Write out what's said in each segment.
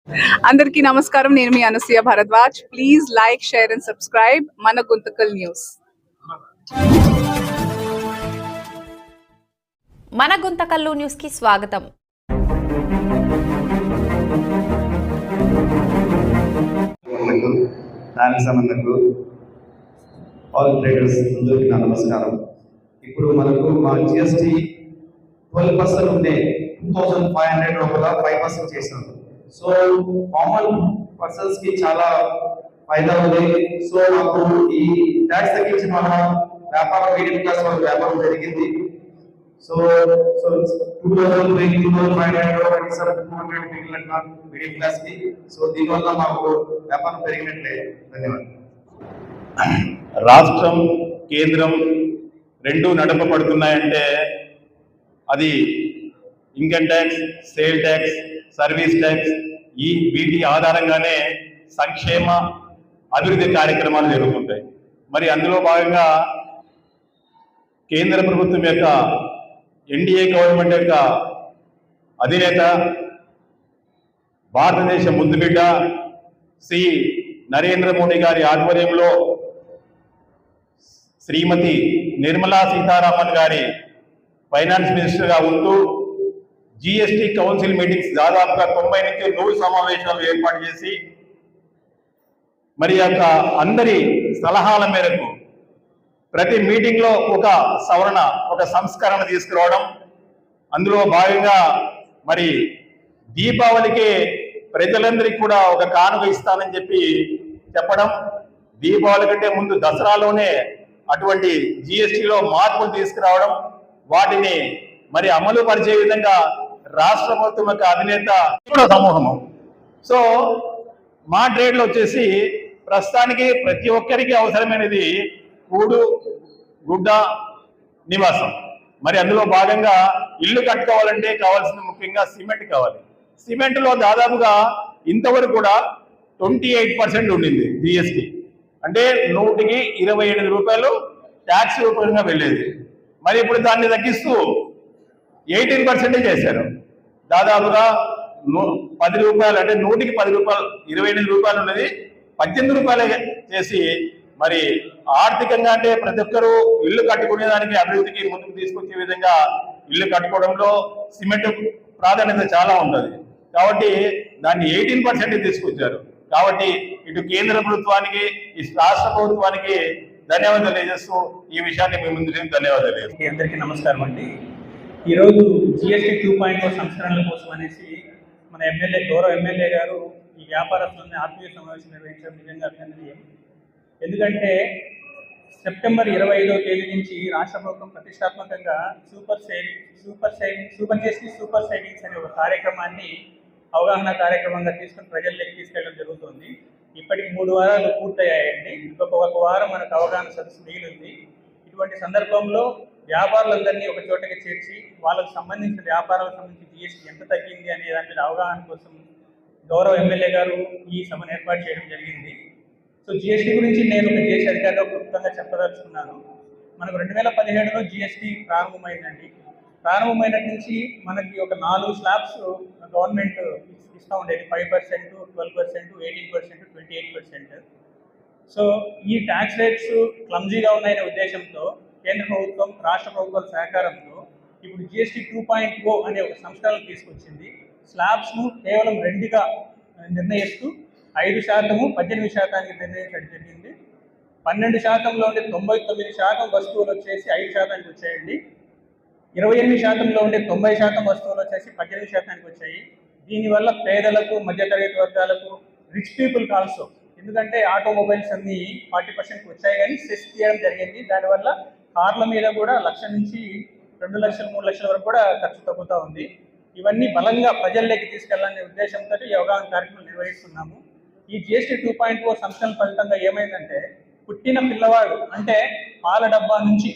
అందరికీ నమస్కారం. నేను మీ Anasuya Bharadwaj. Please like, share and subscribe మన గుంతకల్ న్యూస్. మన గుంతకల్లు న్యూస్ కి స్వాగతం. నమస్కారం. ఇప్పుడు మనకు మా జిఎస్టీ 12% ఉండే 2500 లోపల 5% చేసినాం. సో కామన్ పర్సన్స్ కి చాలా ఫైదా ఉంది. సో మాకు ఈ ట్యాక్స్ తగ్గించిన వల్ల వ్యాపారం మీడియం క్లాస్ వాళ్ళ వ్యాపారం పెరిగింది. సో 2000 2500 మీడియం క్లాస్ కి. సో దీనివల్ల మాకు వ్యాపారం పెరిగినట్లే. ధన్యవాదాలు. రాష్ట్రం కేంద్రం రెండు నడపబడుతున్నాయంటే అది income tax, sale tax, service tax వీటి ఆధారంగానే సంక్షేమ అభివృద్ధి కార్యక్రమాలు జరుగుతుంటాయి. మరి అందులో భాగంగా కేంద్ర ప్రభుత్వం యొక్క ఎన్డీఏ గవర్నమెంట్ యొక్క అధినేత భారతదేశ ముద్దుబిడ్డ శ్రీ నరేంద్ర మోడీ గారి ఆధ్వర్యంలో శ్రీమతి నిర్మలా సీతారామన్ గారి ఫైనాన్స్ మినిస్టర్గా ఉంటూ జిఎస్టీ కౌన్సిల్ మీటింగ్స్ దాదాపుగా 90 నుంచి 100 సమావేశాలు ఏర్పాటు చేసి మరి యొక్క అందరి సలహాల మేరకు ప్రతి మీటింగ్లో ఒక సవరణ, ఒక సంస్కరణ తీసుకురావడం. అందులో భాగంగా మరి దీపావళికి ప్రజలందరికీ కూడా ఒక కానుక ఇస్తానని చెప్పడం, దీపావళి కంటే ముందు దసరాలోనే అటువంటి జిఎస్టీలో మార్పులు తీసుకురావడం, వాటిని మరి అమలు పరిచే విధంగా రాష్ట్ర ప్రభుత్వం యొక్క అధినేత సమూహము. సో మా ట్రేడ్లో వచ్చేసి ప్రస్తుతానికి ప్రతి ఒక్కరికి అవసరమైనది కూడు, గుడ్డ, నివాసం. మరి అందులో భాగంగా ఇల్లు కట్టుకోవాలంటే కావాల్సిన ముఖ్యంగా సిమెంట్ కావాలి. సిమెంట్లో దాదాపుగా ఇంతవరకు కూడా 28% ఉండింది జిఎస్టీ. అంటే 100కి 28 రూపాయలు ట్యాక్స్ రూపంగా వెళ్ళేది. మరి ఇప్పుడు దాన్ని తగ్గిస్తూ 18% చేశారు. దాదాపుగా 10 రూపాయలు, అంటే 100కి 10 రూపాయలు, 28 రూపాయలు ఉన్నది 18 రూపాయలు చేసి మరి ఆర్థికంగా అంటే ప్రతి ఒక్కరూ ఇల్లు కట్టుకునే దానికి అభివృద్ధికి ముందుకు తీసుకొచ్చే విధంగా ఇల్లు కట్టుకోవడంలో సిమెంట్ ప్రాధాన్యత చాలా ఉంటుంది. కాబట్టి దాన్ని 18% తీసుకొచ్చారు. కాబట్టి ఇటు కేంద్ర ప్రభుత్వానికి, ఇటు రాష్ట్ర ప్రభుత్వానికి ధన్యవాదాలు తెలియజేస్తూ ఈ విషయాన్ని మీ ముందు ధన్యవాదాలు. అందరికీ నమస్కారం అండి. ఈరోజు జిఎస్టీ 2.0 సంస్కరణల కోసం అనేసి మన గౌరవ ఎమ్మెల్యే గారు ఈ వ్యాపారస్తులని ఆత్మీయ సమావేశం నిర్వహించడం నిజంగా అభినందనీయం. ఎందుకంటే సెప్టెంబర్ 25వ తేదీ నుంచి రాష్ట్ర ప్రభుత్వం ప్రతిష్టాత్మకంగా సూపర్ జిఎస్టీ సూపర్ సేవింగ్స్ అనే ఒక కార్యక్రమాన్ని అవగాహన కార్యక్రమంగా తీసుకుని ప్రజల్లోకి తీసుకెళ్ళడం జరుగుతుంది. ఇప్పటికి 3 వారాలు పూర్తయ్యాయండి. ఇంకొక వారం మనకు అవగాహన సదస్సు మిగిలింది. ఇటువంటి సందర్భంలో వ్యాపారులందరినీ ఒక చోటకి చేర్చి వాళ్ళకు సంబంధించిన వ్యాపారాలకు సంబంధించి జిఎస్టీ ఎంత తగ్గింది అనే దాని మీద అవగాహన కోసం గౌరవ ఎమ్మెల్యే గారు ఈ సభను ఏర్పాటు చేయడం జరిగింది. సో జిఎస్టీ గురించి నేను ఒక జిఎస్టీ అధికారిగా క్లుప్తంగా చెప్పదలుచుకున్నాను. మనకు 2017లో జిఎస్టీ ప్రారంభమైందండి. ప్రారంభమైనటి నుంచి మనకి ఒక 4 స్లాబ్స్ గవర్నమెంట్ ఇస్తూ ఉండేది. 5%, 12%, 18%, 28%. సో ఈ ట్యాక్స్ రేట్స్ క్లమ్జీగా ఉన్నాయనే ఉద్దేశంతో కేంద్ర ప్రభుత్వం, రాష్ట్ర ప్రభుత్వాల సహకారంతో ఇప్పుడు జిఎస్టీ 2.0 అనే ఒక సంస్కరణ తీసుకొచ్చింది. స్లాబ్స్ను కేవలం 2గా నిర్ణయిస్తూ 5%, 18% నిర్ణయించడం జరిగింది. 12%లో ఉండే 99% వస్తువులు వచ్చేసి 5%కి వచ్చాయండి. 28%లో ఉండే 90% వస్తువులు వచ్చేసి 18%కి వచ్చాయి. దీనివల్ల పేదలకు, మధ్యతరగతి వర్గాలకు, రిచ్ పీపుల్కి ఆల్సో, ఎందుకంటే ఆటోమొబైల్స్ అన్ని 40%కి వచ్చాయి కానీ సెస్ తీయడం జరిగింది. దానివల్ల కార్ల మీద కూడా 1,00,000 నుంచి 2 లక్షలు, 3 లక్షల వరకు కూడా ఖర్చు తగ్గుతూ ఉంది. ఇవన్నీ బలంగా ప్రజల్లోకి తీసుకెళ్లాలనే ఉద్దేశంతో ఈ అవగాహన కార్యక్రమం నిర్వహిస్తున్నాము. ఈ జిఎస్టీ 2.0 సంస్కరణ ఫలితంగా ఏమైందంటే, పుట్టిన పిల్లవాడు అంటే పాల డబ్బా నుంచి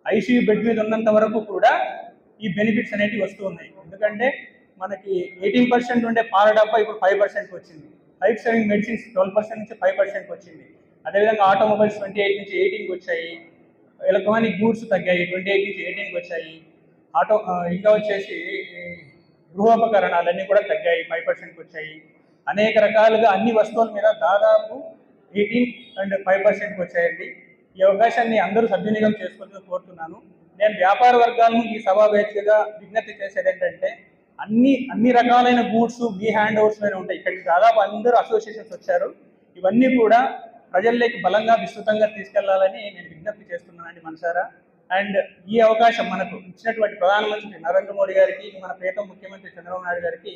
ఐసీయూ బెడ్ మీద ఉన్నంత వరకు కూడా ఈ బెనిఫిట్స్ అనేవి వస్తూ ఉన్నాయి. ఎందుకంటే మనకి 18% ఉండే పాల డబ్బా ఇప్పుడు 5%కి వచ్చింది. లైఫ్ సేవింగ్ మెడిసిన్స్ 12% నుంచి 5%కి వచ్చింది. అదేవిధంగా ఆటోమొబైల్స్ 28 నుంచి 18కి వచ్చాయి. ఎలక్ట్రానిక్ గూడ్స్ తగ్గాయి, 28 నుంచి 18కి వచ్చాయి. ఇంకా వచ్చేసి గృహోపకరణాలన్నీ కూడా తగ్గాయి, 5%కి వచ్చాయి. అనేక రకాలుగా అన్ని వస్తువుల మీద దాదాపు 18.5% వచ్చాయండి. ఈ అవకాశాన్ని అందరూ సద్వినియోగం చేసుకోవాలని కోరుతున్నాను. నేను వ్యాపార వర్గాలను ఈ సభా వేదికగా విజ్ఞప్తి చేసేది ఏంటంటే అన్ని రకాలైన గూడ్స్ మీ హ్యాండ్ ఓవర్స్ మీద ఉంటాయి. ఇక్కడికి దాదాపు అందరూ అసోసియేషన్స్ వచ్చారు. ఇవన్నీ కూడా ప్రజల్లోకి బలంగా విస్తృతంగా తీసుకెళ్లాలని నేను విజ్ఞప్తి చేస్తున్నానండి మనసారా. అండ్ ఈ అవకాశం మనకు ఇచ్చినటువంటి ప్రధానమంత్రి నరేంద్ర మోడీ గారికి, మన ప్రియతమ ముఖ్యమంత్రి చంద్రబాబు నాయుడు గారికి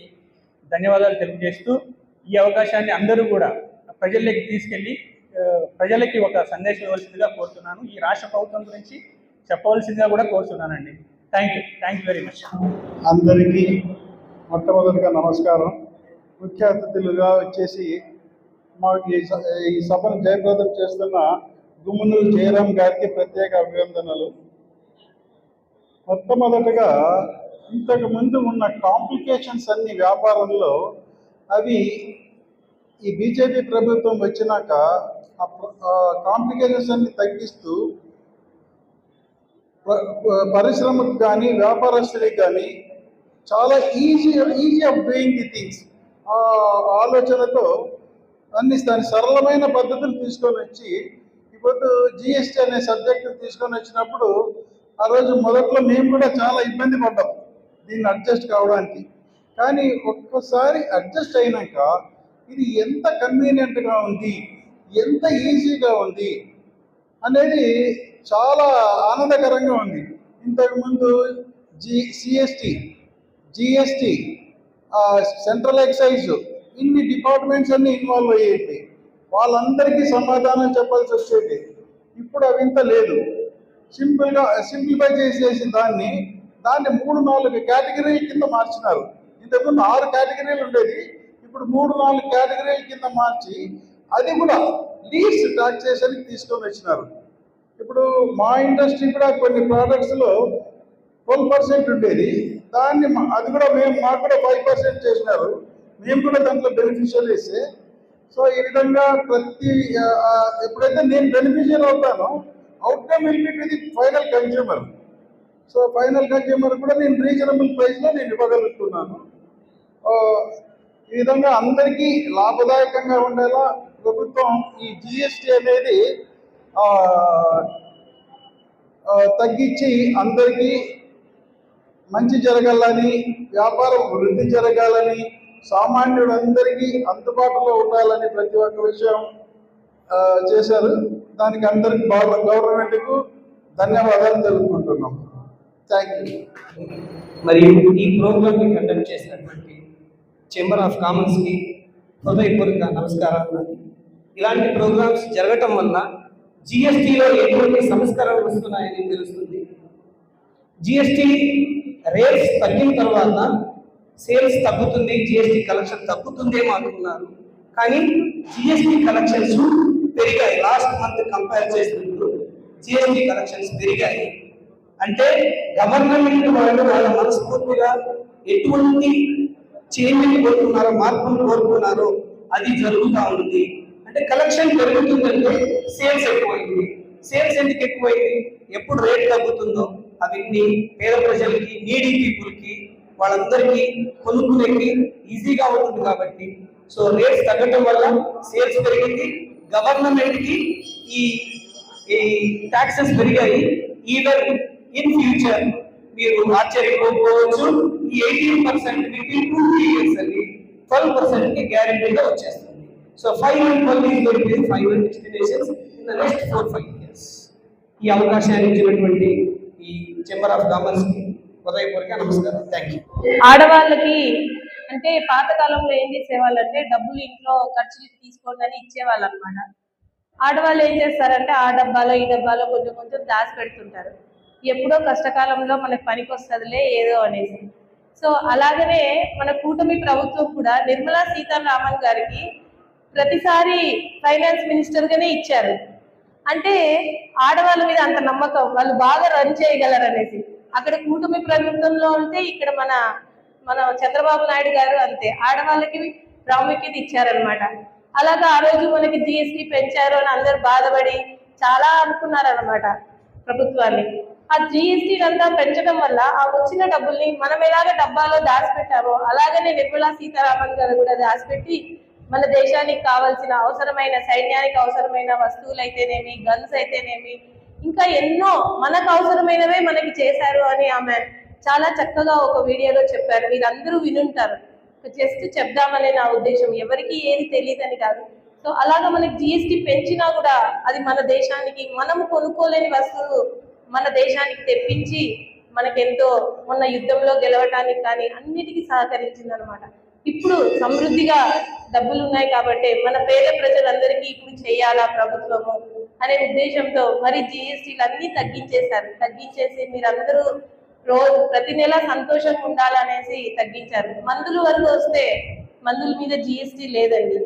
ధన్యవాదాలు తెలియజేస్తూ ఈ అవకాశాన్ని అందరూ కూడా ప్రజల్లోకి తీసుకెళ్లి ప్రజలకి ఒక సందేశం ఇవ్వాల్సిందిగా కోరుతున్నాను. ఈ రాష్ట్ర ప్రభుత్వం గురించి చెప్పవలసిందిగా కూడా కోరుతున్నానండి. Thank you very much. అందరికీ మొట్టమొదటిగా నమస్కారం. ముఖ్య అతిథులుగా వచ్చేసి మాకు ఈ సభను జయప్రదం చేస్తున్న గుమ్మనూరు జయరాం గారికి ప్రత్యేక అభినందనలు. మొట్టమొదటిగా ఇంతకు ముందు ఉన్న కాంప్లికేషన్స్ అన్ని వ్యాపారంలో అవి ఈ బీజేపీ ప్రభుత్వం వచ్చినాక కాంప్లికేషన్స్ అన్ని తగ్గిస్తూ పరిశ్రమకు కానీ వ్యాపారస్తులకు కానీ చాలా easy of doing the things ఆలోచనతో దాని సరళమైన పద్ధతులు తీసుకొని వచ్చి ఇప్పుడు జిఎస్టీ అనే సబ్జెక్ట్ తీసుకొని వచ్చినప్పుడు ఆ రోజు మొదట్లో మేము కూడా చాలా ఇబ్బంది పడ్డాం దీన్ని అడ్జస్ట్ కావడానికి. కానీ ఒక్కసారి అడ్జస్ట్ అయినాక ఇది ఎంత కన్వీనియంట్గా ఉంది, ఎంత ఈజీగా ఉంది అనేది చాలా ఆనందకరంగా ఉంది. ఇంతకుముందు జిఎస్టీ, సెంట్రల్ ఎక్సైజ్ ఇన్ని డిపార్ట్మెంట్స్ అన్ని ఇన్వాల్వ్ అయ్యేవి. వాళ్ళందరికీ సమాధానం చెప్పాల్సి వచ్చేది. ఇప్పుడు అవింత లేదు. సింప్లిఫై చేసేసి దాన్ని 3-4 కేటగిరీల కింద మార్చినారు. ఇంతకుముందు 6 కేటగిరీలు ఉండేది, ఇప్పుడు 3-4 కేటగిరీల కింద మార్చి అది కూడా లీస్ట్ టాక్సేషన్కి తీసుకొని వచ్చినారు. ఇప్పుడు మా ఇండస్ట్రీ కూడా కొన్ని ప్రోడక్ట్స్లో 12% ఉండేది, దాన్ని అది కూడా మాకు కూడా 5% చేసినారు. మేము కూడా దాంట్లో బెనిఫిషియల్ వేస్తే. సో ఈ విధంగా ఎప్పుడైతే నేను బెనిఫిషియల్ అవుతానో outcome will be to the final consumer. So final consumer కూడా నేను రీజనబుల్ ప్రైస్లో నేను ఇవ్వగలుగుతున్నాను. ఈ విధంగా అందరికీ లాభదాయకంగా ఉండేలా ప్రభుత్వం ఈ జిఎస్టీ అనేది తగ్గించి అందరికీ మంచి జరగాలని, వ్యాపారం వృద్ధి జరగాలని, సామాన్యులందరికీ అందుబాటులో ఉండాలని ప్రతి ఒక్క విషయం చేశారు. దానికి అందరికి గవర్నమెంట్కు ధన్యవాదాలు తెలుపుకుంటున్నాం. Thank you. మరియు ఈ ప్రోగ్రామ్ని కండక్ట్ చేసినటువంటి చేంబర్ ఆఫ్ కామన్స్కి హృదయపూర్వక నమస్కారాలు. ఇలాంటి ప్రోగ్రామ్స్ జరగటం వల్ల జిఎస్టీలో ఎటువంటి సంస్కరణలు వస్తున్నాయని తెలుస్తుంది. జిఎస్టీ రేట్స్ తగ్గిన తర్వాత సేల్స్ తగ్గుతుంది, జిఎస్టీ కలెక్షన్ తగ్గుతుందేమో అనుకున్నారు. కానీ జిఎస్టీ కలెక్షన్స్ పెరిగాయి. లాస్ట్ మంత్ కంపేర్ చేసినప్పుడు జిఎస్టీ కలెక్షన్స్ పెరిగాయి. అంటే గవర్నమెంట్ వాళ్ళు వాళ్ళ మనస్ఫూర్తిగా ఎటువంటి చేంజ్ని కోరుకున్నారో, మార్పును కోరుకున్నారో అది జరుగుతూ ఉంది. అంటే కలెక్షన్ పెరుగుతుందంటే సేల్స్ ఎక్కువైంది. సేల్స్ ఎందుకు ఎక్కువైంది? ఎప్పుడు రేట్ తగ్గుతుందో అవన్నీ పేద ప్రజలకి, నీడీ పీపుల్కి, వాళ్ళందరికీ కొనుక్కునేకి ఈజీగా ఉంటుంది కాబట్టి. సో రేట్స్ తగ్గటం వల్ల సేల్స్ పెరిగింది. గవర్నమెంట్కి ఈ ట్యాక్సెస్ పెరిగాయి. ఈవెన్ ఇన్ ఫ్యూచర్ మీరు ఆశ్చర్యపోవచ్చు, ఈ 18% వితిన్ 2 years అని 12% గ్యారెంటీగా వచ్చేస్తుంది. So 5 and 12 is going to be 5 and destinations in the next 4-5 years. ఈ అవకాశాన్ని ఇచ్చినటువంటి ఈ చేంబర్ ఆఫ్ కామర్స్ కి హృదయపూర్వక నమస్కారం. Thank you. ఆడవాళ్ళకి అంటే పాతకాలంలో ఏం చేసేవాళ్ళంటే డబ్బులు ఇంట్లో ఖర్చులకి తీసుకోండి అని ఇచ్చేవాళ్ళు అనమాట. ఆడవాళ్ళు ఏం చేస్తారంటే ఆ డబ్బాలో ఈ డబ్బాలో కొంచెం కొంచెం దాచి పెడుతుంటారు. ఎప్పుడో కష్టకాలంలో మనకు పనికి వస్తుందిలే ఏదో అనేసి. సో అలాగనే మన కూటమి ప్రభుత్వం కూడా నిర్మలా సీతారామన్ గారికి ప్రతిసారి ఫైనాన్స్ మినిస్టర్గానే ఇచ్చారు. అంటే ఆడవాళ్ళ మీద అంత నమ్మకం, వాళ్ళు బాగా రన్ చేయగలరు అనేసి. అక్కడ కూటమి ప్రభుత్వంలో ఉంటే ఇక్కడ మన చంద్రబాబు నాయుడు గారు అంతే ఆడవాళ్ళకి ప్రాముఖ్యత ఇచ్చారనమాట. అలాగా ఆ రోజు మనకి జిఎస్టీ పెంచారు అని అందరు బాధపడి చాలా అనుకున్నారనమాట ప్రభుత్వాన్ని. ఆ జిఎస్టీ అంతా పెంచడం వల్ల ఆ వచ్చిన డబ్బుల్ని మనం ఎలాగ డబ్బాలో దాచిపెట్టామో అలాగనే నిర్మలా సీతారామన్ గారు కూడా దాచిపెట్టి మన దేశానికి కావాల్సిన అవసరమైన సైన్యానికి అవసరమైన వస్తువులు అయితేనేమి, గన్స్ అయితేనేమి, ఇంకా ఎన్నో మనకు అవసరమైనవే మనకి చేశారు అని ఆమె చాలా చక్కగా ఒక వీడియోలో చెప్పారు. మీరందరూ వినుంటారు. జస్ట్ చెప్దామనే నా ఉద్దేశం, ఎవరికి ఏది తెలియదని కాదు. సో అలాగా మనకి జిఎస్టీ పెంచినా కూడా అది మన దేశానికి, మనము కొనుక్కోలేని వస్తువులు మన దేశానికి తెప్పించి మనకెంతో మొన్న యుద్ధంలో గెలవటానికి కానీ అన్నిటికీ సహకరించింది అనమాట. ఇప్పుడు సమృద్ధిగా డబ్బులు ఉన్నాయి కాబట్టి మన పేద ప్రజలందరికీ ఇప్పుడు చేయాలా ప్రభుత్వము అనే ఉద్దేశంతో మరి జిఎస్టీలు అన్ని తగ్గించేశారు. తగ్గించేసి మీరందరూ రోజు ప్రతి నెల సంతోషంగా ఉండాలనేసి తగ్గించారు. మందుల వరకు వస్తే మందుల మీద జిఎస్టీ లేదండి.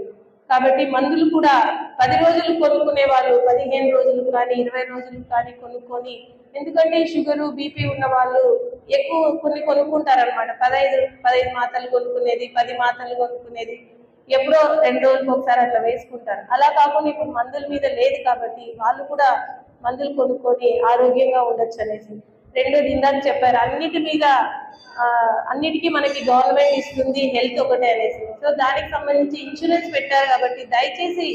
కాబట్టి మందులు కూడా 10 రోజులు కొనుక్కునే వాళ్ళు 15 రోజులు కానీ 20 రోజులు కానీ కొనుక్కొని, ఎందుకంటే షుగరు బీపీ ఉన్న వాళ్ళు ఎక్కువ కొన్ని కొనుక్కుంటారనమాట. 15 మాత్రలు కొనుక్కునేది, 10 మాత్రలు కొనుక్కునేది, ఎప్పుడో 2 రోజులకు ఒకసారి అట్లా వేసుకుంటారు. అలా కాకుండా ఇప్పుడు మందుల మీద లేదు కాబట్టి వాళ్ళు కూడా మందులు కొనుక్కొని ఆరోగ్యంగా ఉండొచ్చు అనేసి. రెండోది ఇందాక చెప్పారు, అన్నిటికీ మనకి గవర్నమెంట్ ఇస్తుంది, హెల్త్ ఒకటే అనేసి. సో దానికి సంబంధించి ఇన్సూరెన్స్ పెట్టారు కాబట్టి దయచేసి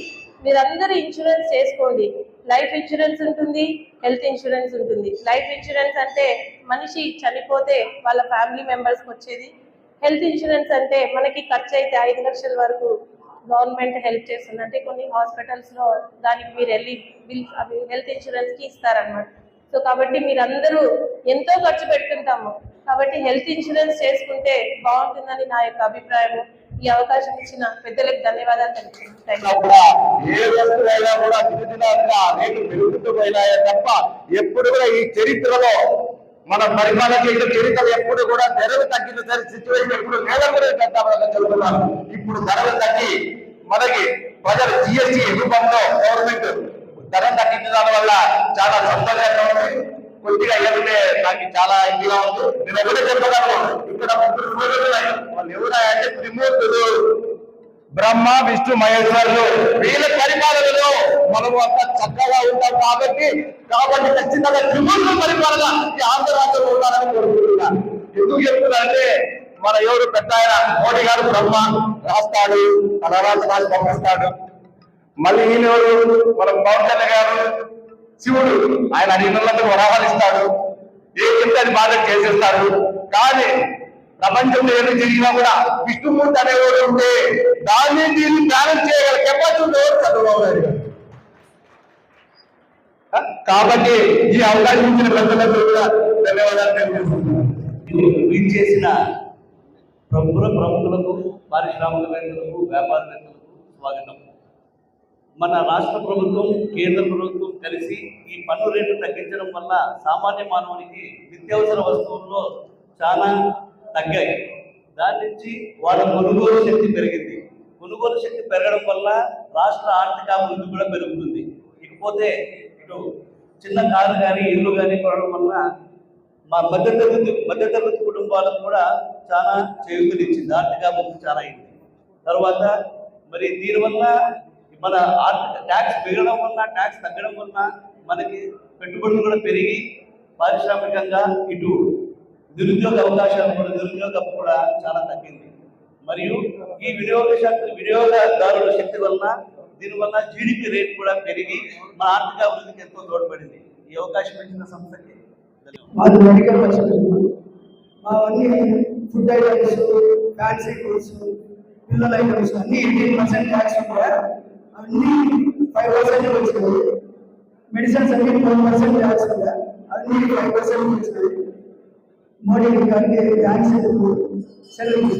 మీరందరూ ఇన్సూరెన్స్ చేసుకోండి. లైఫ్ ఇన్సూరెన్స్ ఉంటుంది, హెల్త్ ఇన్సూరెన్స్ ఉంటుంది. లైఫ్ ఇన్సూరెన్స్ అంటే మనిషి చనిపోతే వాళ్ళ ఫ్యామిలీ మెంబర్స్కి వచ్చేది. హెల్త్ ఇన్సూరెన్స్ అంటే మనకి ఖర్చు అయితే 5 లక్షల వరకు గవర్నమెంట్ హెల్ప్ చేస్తుంది. అంటే కొన్ని హాస్పిటల్స్లో దానికి మీరు వెళ్ళి అవి హెల్త్ ఇన్సూరెన్స్కి ఇస్తారనమాట. సో కాబట్టి మీరందరూ ఎంతో ఖర్చు పెట్టుకుంటాము కాబట్టి హెల్త్ ఇన్సూరెన్స్ చేసుకుంటే బాగుంటుందని నా యొక్క అభిప్రాయం. ఈ అవకాశం ఇచ్చిన పెద్దలకు ధన్యవాదాలు తెలుపుతున్నాను. ఏ వస్తువులైనా కూడా దినదినాలుగా రేట్లు పెరుగుతూ పోయినాయే తప్ప ఎప్పుడు కూడా ఈ చరిత్రలో మన పరిపాలన చేసిన చరిత్ర ఎప్పుడు కూడా ధరలు తగ్గిన సిచ్యువేషన్ ఎప్పుడు జరుగుతున్నారు. ఇప్పుడు ధరలు తగ్గి మనకి ప్రజలు జిఎస్టీ రూపంలో గవర్నమెంట్ ధరలు తగ్గించడం వల్ల చాలా సంతోషంగా ఉంది. కొద్దిగా ఏమంటే నాకు చాలా ఇదిగా ఉంది. నేను ఎవరే చెప్పగలను, ఇక్కడ వాళ్ళు ఎవరంటే త్రిమూర్తులు బ్రహ్మ విష్ణు మహేశ్వరులు. వీళ్ళ పరిపాలనలో మనం అంత చక్కగా ఉంటాం కాబట్టి ఖచ్చితంగా త్రిమూర్తుల పరిపాలన ఈ ఆంధ్ర రాష్ట్రంలో ఉండాలని కోరుకుంటున్నాను. ఎందుకు చెప్తున్నారంటే మన ఎవరు పెద్ద ఆయన మోడీ గారు బ్రహ్మ రాస్తాడు, తన రాష్ట్రాన్ని పంపిస్తాడు. మళ్ళీ ఈయన ఎవరు మన పవన్ కళ్యాణ్ గారు శివుడు, ఆయన అడిగినందుకు వరాహాలు ఇస్తాడు, ఏ చెప్తే అది బాగా చేసేస్తాడు. కానీ ప్రపంచంలో ఏమి జరిగినా కూడా విష్ణుమూర్తి అనేవాడు ఉంటే దాన్ని దీన్ని బ్యాలెన్స్ చేయగల కెపాసిటీ ఉండేవాడు చంద్రబాబు నాయుడు గారు. కాబట్టి ఈ అవకాశం ఇచ్చిన పెద్దలందరూ కూడా ధన్యవాదాలు తెలియజేస్తున్నాను. ట్వీట్ చేసిన ప్రముఖులకు, పారిశ్రామికవేత్తలకు, వ్యాపారవేత్తలకు స్వాగతం. మన రాష్ట్ర ప్రభుత్వం, కేంద్ర ప్రభుత్వం కలిసి ఈ పన్ను రేట్లు తగ్గించడం వల్ల సామాన్య మానవునికి నిత్యావసర వస్తువుల్లో చాలా తగ్గాయి. దాని నుంచి వాళ్ళ కొనుగోలు శక్తి పెరిగింది. కొనుగోలు శక్తి పెరగడం వల్ల రాష్ట్ర ఆర్థిక అభివృద్ధి కూడా పెరుగుతుంది. ఇకపోతే ఇటు చిన్న కారు కానీ ఇల్లు కానీ కొనడం వల్ల మా మధ్యతరగతి కుటుంబాలకు కూడా చాలా చేయూతనిచ్చింది. ఆర్థిక అభివృద్ధి చాలా అయింది. తర్వాత మరి దీనివల్ల మన ఆర్థిక ట్యాక్స్ పెరగడం వల్ల, ట్యాక్స్ తగ్గడం వల్ల మనకి పెట్టుబడులు కూడా పెరిగి పారిశ్రామికంగా ఇటు నిరుద్యోగ అవకాశాలు కూడా, నిరుద్యోగం కూడా చాలా తగ్గింది. మరియు ఈ వినియోగదారుల శక్తి వలన దీనివల్ల జీడిపి రేట్ కూడా పెరిగి మన ఆర్థిక అభివృద్ధికి ఎంతో తోడ్పడింది. ఈ అవకాశం ఇచ్చిన సంస్థకి మాది మెడికల్ హాస్పిటల్. మావన్నీ ఫుడ్ ఐటమ్స్, ఫ్యాన్సీ గూడ్స్, పిల్లల ఐటమ్స్ అన్ని 18% ట్యాక్స్ ఉంటాయి. అన్ని 5% వచ్చినాయి. మెడిసిన్స్ అన్ని 4% ట్యాక్స్ ఉంటాయి. అన్ని 5% వచ్చినాయి. మోడీ గారికి థ్యాంక్స్ సెలవు.